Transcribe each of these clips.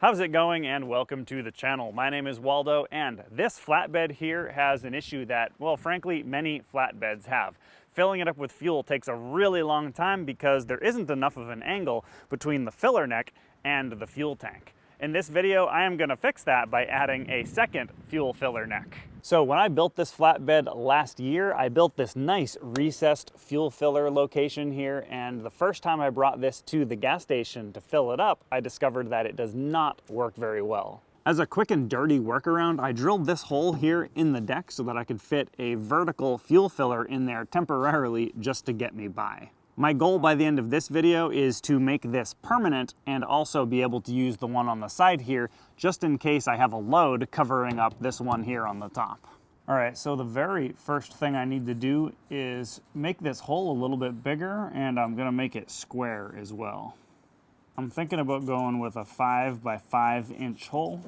How's it going, and welcome to the channel. My name is Waldo, and this flatbed here has an issue that, well, frankly, many flatbeds have. Filling it up with fuel takes a really long time because there isn't enough of an angle between the filler neck and the fuel tank. In this video, I am going to fix that by adding a second fuel filler neck. So when I built this flatbed last year, I built this nice recessed fuel filler location here, and the first time I brought this to the gas station to fill it up, I discovered that it does not work very well. As a quick and dirty workaround, I drilled this hole here in the deck so that I could fit a vertical fuel filler in there temporarily just to get me by. My goal by the end of this video is to make this permanent and also be able to use the one on the side here just in case I have a load covering up this one here on the top. All right, so the very first thing I need to do is make this hole a little bit bigger, and I'm gonna make it square as well. I'm thinking about going with a 5 by 5 inch hole,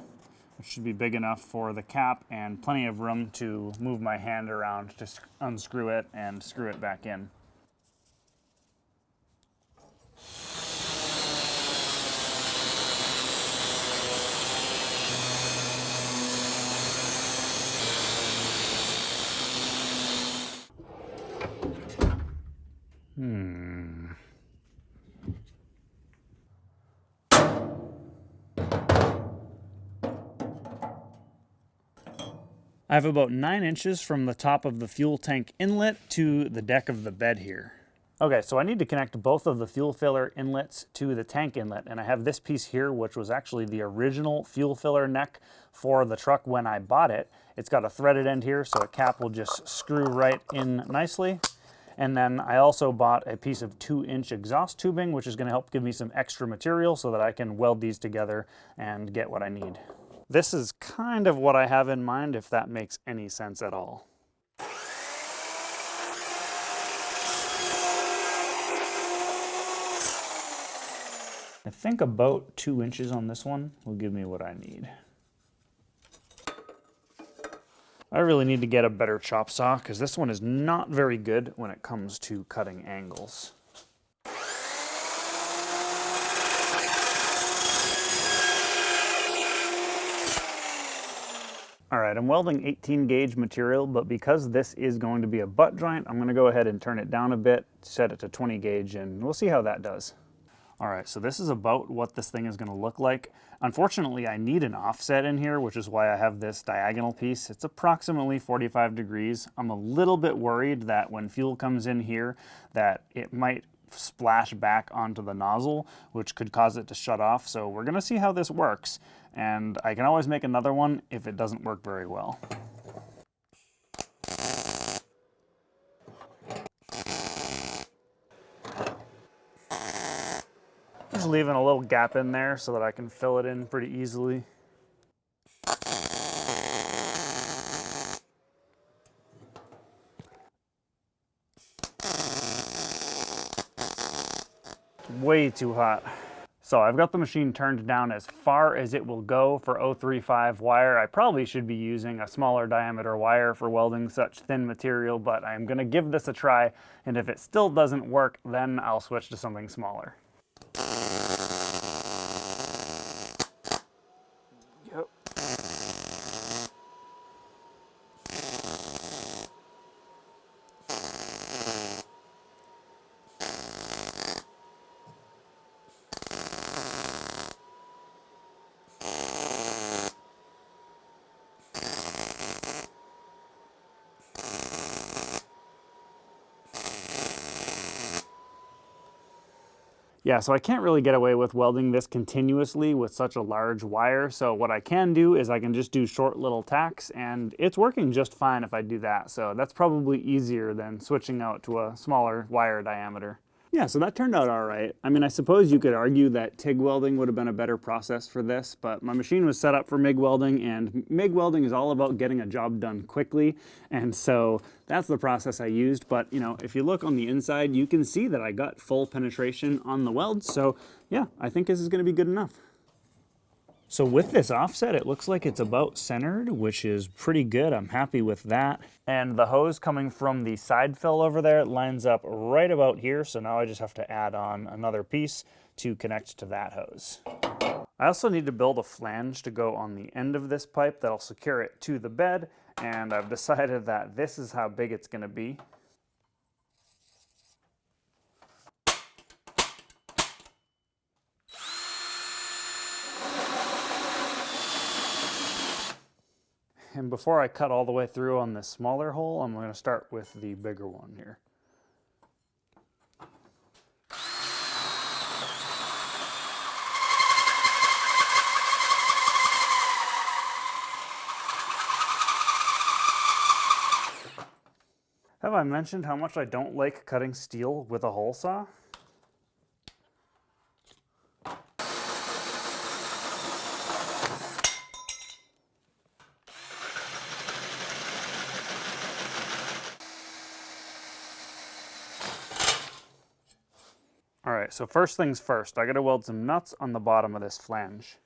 which should be big enough for the cap and plenty of room to move my hand around to unscrew it and screw it back in. I have about 9 inches from the top of the fuel tank inlet to the deck of the bed here. Okay, so I need to connect both of the fuel filler inlets to the tank inlet, and I have this piece here, which was actually the original fuel filler neck for the truck when I bought it. It's got a threaded end here, so a cap will just screw right in nicely. And then I also bought a piece of 2-inch exhaust tubing, which is going to help give me some extra material so that I can weld these together and get what I need. This is kind of what I have in mind, if that makes any sense at all. I think about 2 inches on this one will give me what I need. I really need to get a better chop saw because this one is not very good when it comes to cutting angles. All right, I'm welding 18 gauge material, but because this is going to be a butt joint, I'm going to go ahead and turn it down a bit, set it to 20 gauge, and we'll see how that does. All right, so this is about what this thing is going to look like. Unfortunately, I need an offset in here, which is why I have this diagonal piece. It's approximately 45 degrees. I'm a little bit worried that when fuel comes in here, that it might splash back onto the nozzle, which could cause it to shut off. So we're going to see how this works, and I can always make another one if it doesn't work very well. Just leaving a little gap in there so that I can fill it in pretty easily. It's way too hot. So I've got the machine turned down as far as it will go for 035 wire. I probably should be using a smaller diameter wire for welding such thin material, but I'm going to give this a try, and if it still doesn't work, then I'll switch to something smaller. Yep. Yeah, so I can't really get away with welding this continuously with such a large wire, so what I can do is I can just do short little tacks, and it's working just fine if I do that, so that's probably easier than switching out to a smaller wire diameter. Yeah, so that turned out all right. I mean, I suppose you could argue that TIG welding would have been a better process for this, but my machine was set up for MIG welding, and MIG welding is all about getting a job done quickly, and so that's the process I used. But, you know, if you look on the inside, you can see that I got full penetration on the weld, so yeah, I think this is going to be good enough. So with this offset, it looks like it's about centered, which is pretty good. I'm happy with that. And the hose coming from the side fill over there lines up right about here. So now I just have to add on another piece to connect to that hose. I also need to build a flange to go on the end of this pipe that'll secure it to the bed, and I've decided that this is how big it's going to be. And before I cut all the way through on this smaller hole, I'm going to start with the bigger one here. Have I mentioned how much I don't like cutting steel with a hole saw? All right, so first things first, I gotta weld some nuts on the bottom of this flange.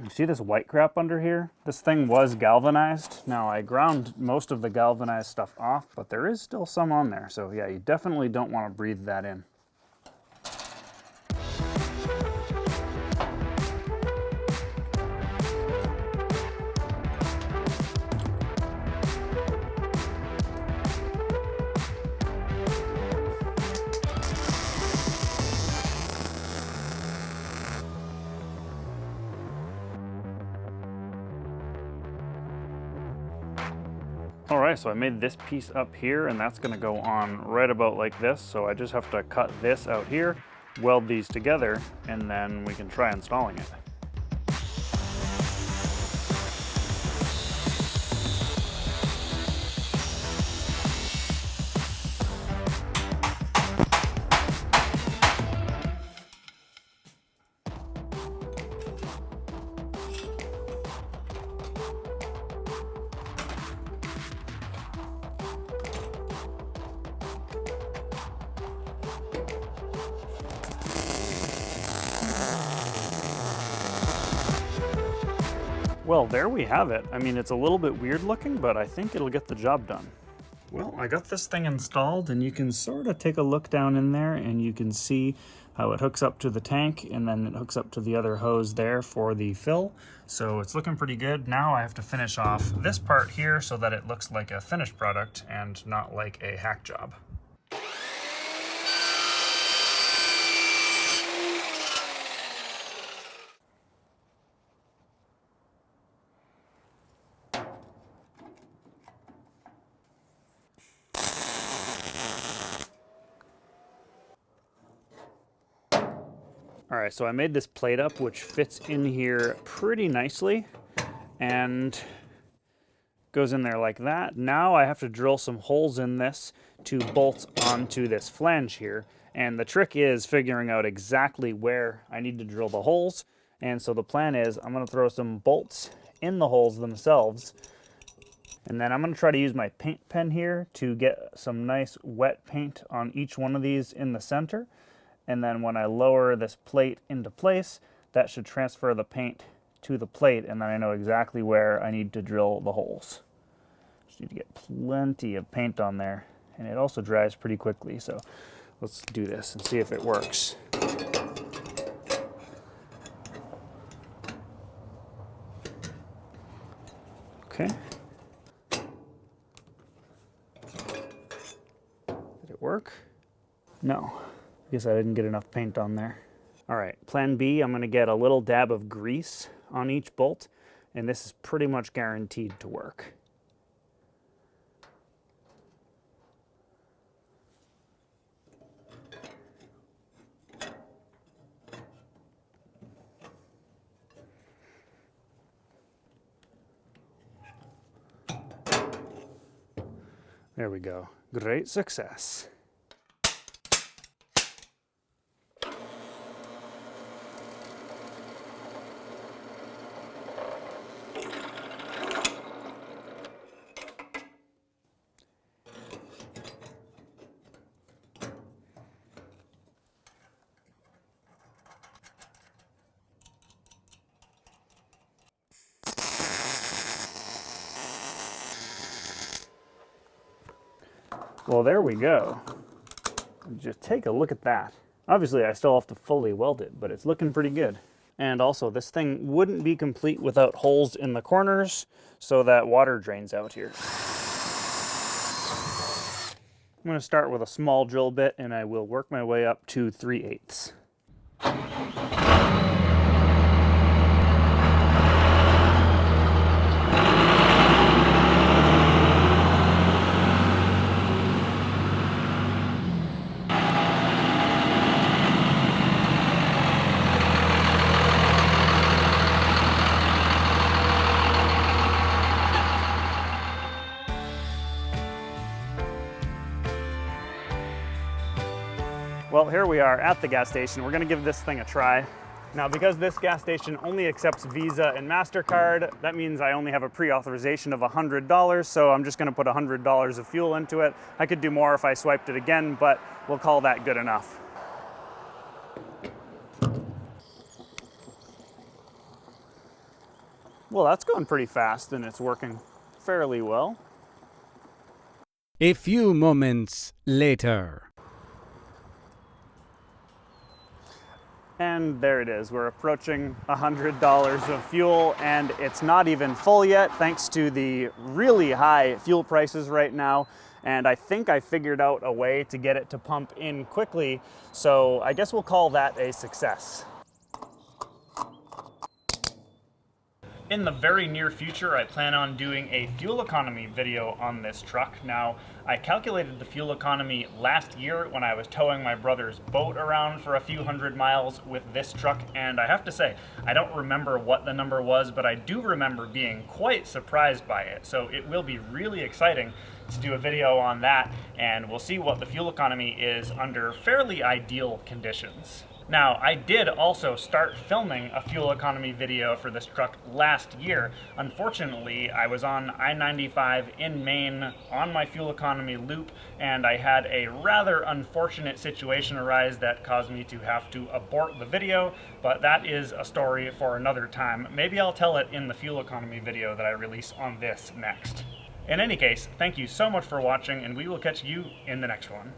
You see this white crap under here? This thing was galvanized. Now I ground most of the galvanized stuff off, but there is still some on there. So yeah, you definitely don't want to breathe that in. All right, so I made this piece up here, and that's gonna go on right about like this. So I just have to cut this out here, weld these together, and then we can try installing it. Well, there we have it. I mean, it's a little bit weird looking, but I think it'll get the job done. Well, I got this thing installed, and you can sort of take a look down in there and you can see how it hooks up to the tank, and then it hooks up to the other hose there for the fill. So it's looking pretty good. Now I have to finish off this part here so that it looks like a finished product and not like a hack job. All right, so I made this plate up, which fits in here pretty nicely and goes in there like that. Now I have to drill some holes in this to bolt onto this flange here. And the trick is figuring out exactly where I need to drill the holes. And so the plan is I'm gonna throw some bolts in the holes themselves. And then I'm gonna try to use my paint pen here to get some nice wet paint on each one of these in the center. And then when I lower this plate into place, that should transfer the paint to the plate, and then I know exactly where I need to drill the holes. Just need to get plenty of paint on there, and it also dries pretty quickly, so let's do this and see if it works. Okay. Did it work? No. Guess I didn't get enough paint on there. All right, plan B, I'm gonna get a little dab of grease on each bolt, and this is pretty much guaranteed to work. There we go, great success. Well, there we go. Just take a look at that. Obviously, I still have to fully weld it, but it's looking pretty good. And also, this thing wouldn't be complete without holes in the corners so that water drains out here. I'm going to start with a small drill bit, and I will work my way up to 3/8. Well, here we are at the gas station. We're gonna give this thing a try. Now, because this gas station only accepts Visa and MasterCard, that means I only have a pre-authorization of $100, so I'm just gonna put $100 of fuel into it. I could do more if I swiped it again, but we'll call that good enough. Well, that's going pretty fast and it's working fairly well. A few moments later. And there it is. We're approaching $100 of fuel, and it's not even full yet thanks to the really high fuel prices right now. And I think I figured out a way to get it to pump in quickly, so I guess we'll call that a success. In the very near future, I plan on doing a fuel economy video on this truck. Now, I calculated the fuel economy last year when I was towing my brother's boat around for a few hundred miles with this truck, and I have to say, I don't remember what the number was, but I do remember being quite surprised by it. So it will be really exciting to do a video on that, and we'll see what the fuel economy is under fairly ideal conditions. Now, I did also start filming a fuel economy video for this truck last year. Unfortunately, I was on I-95 in Maine on my fuel economy loop, and I had a rather unfortunate situation arise that caused me to have to abort the video, but that is a story for another time. Maybe I'll tell it in the fuel economy video that I release on this next. In any case, thank you so much for watching, and we will catch you in the next one.